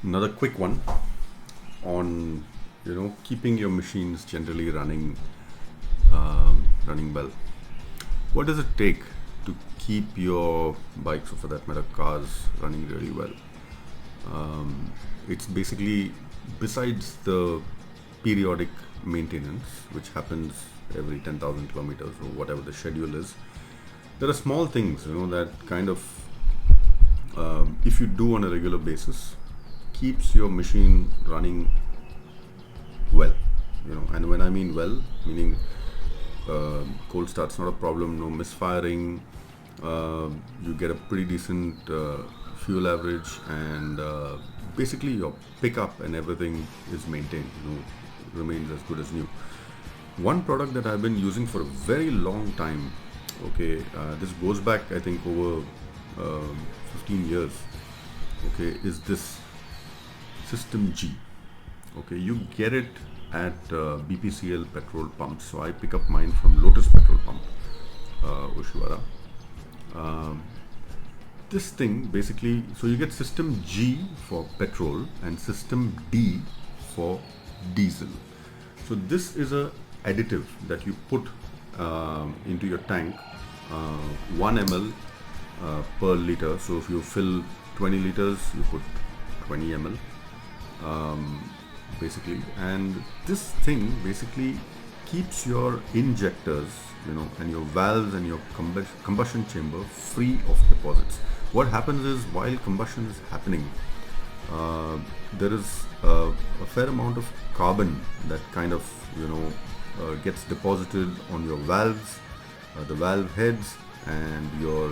Another quick one on keeping your machines generally running well. What does it take to keep your bikes, or for that matter cars, running really well? It's basically, besides the periodic maintenance which happens every 10,000 kilometers or whatever the schedule is, there are small things that kind of, if you do on a regular basis, keeps your machine running well. And when I mean well, meaning cold start's not a problem, no misfiring, you get a pretty decent fuel average, and basically your pickup and everything is maintained, remains as good as new. One product that I've been using for a very long time, okay, this goes back I think over 15 years, okay, is this System G. Okay, you get it at BPCL petrol pumps. So I pick up mine from Lotus petrol pump, Oshiwara. This thing basically, so you get System G for petrol and System D for diesel. So this is a additive that you put into your tank, 1 ml per liter. So if you fill 20 liters, you put 20 ml. Basically, and this thing basically keeps your injectors, and your valves and your combustion chamber free of deposits. What happens is, while combustion is happening, there is a fair amount of carbon that kind of gets deposited on your valves, the valve heads, and your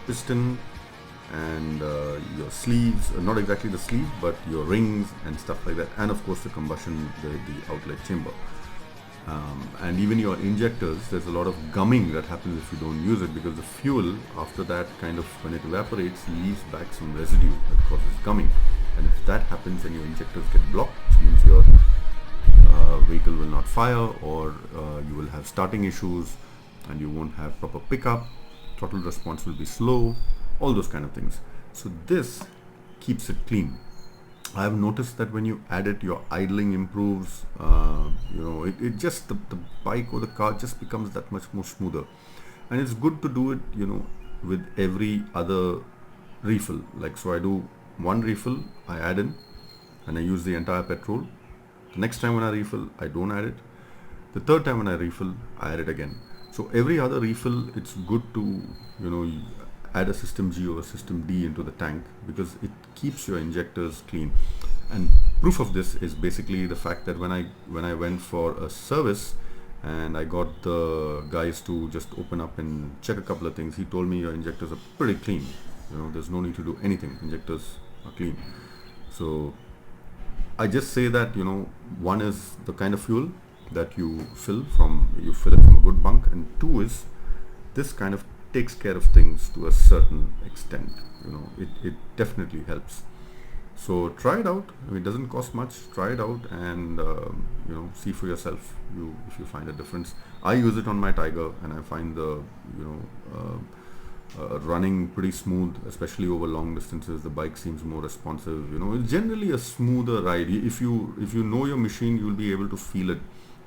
piston, and your sleeves, not exactly the sleeve, but your rings and stuff like that, and of course the combustion, the outlet chamber, and even your injectors. There's a lot of gumming that happens if you don't use it, because the fuel after that, kind of when it evaporates, leaves back some residue that causes gumming, and if that happens, then your injectors get blocked, which means your vehicle will not fire, or you will have starting issues, and you won't have proper pickup, throttle response will be slow, all those kind of things. So this keeps it clean. I have noticed that when you add it, your idling improves. It just, the bike or the car just becomes that much more smoother, and it's good to do it with every other refill. Like, so I do one refill, I add in, and I use the entire petrol. The next time when I refill, I don't add it. The third time when I refill, I add it again. So every other refill, it's good to add a System G or a System D into the tank, because it keeps your injectors clean. And proof of this is basically the fact that when I went for a service and I got the guys to just open up and check a couple of things, he told me your injectors are pretty clean. There's no need to do anything. Injectors are clean. So I just say that one is the kind of fuel that you fill it from a good bunk, and two is this kind of takes care of things to a certain extent. It definitely helps. So try it out. It doesn't cost much. Try it out and see for yourself. If you find a difference. I use it on my Tiger, and I find the running pretty smooth, especially over long distances. The bike seems more responsive. It's generally a smoother ride. If you know your machine, you will be able to feel it.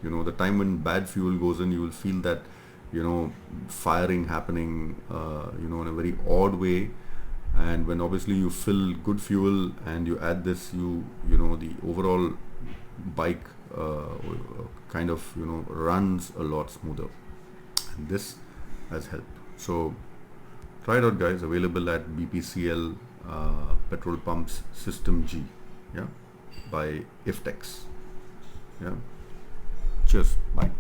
The time when bad fuel goes in, you will feel that firing happening in a very odd way. And when obviously you fill good fuel and you add this, the overall bike kind of runs a lot smoother, and this has helped. So try it out, guys. Available at BPCL petrol pumps, System G, yeah, by Iftex. Yeah, cheers, bye.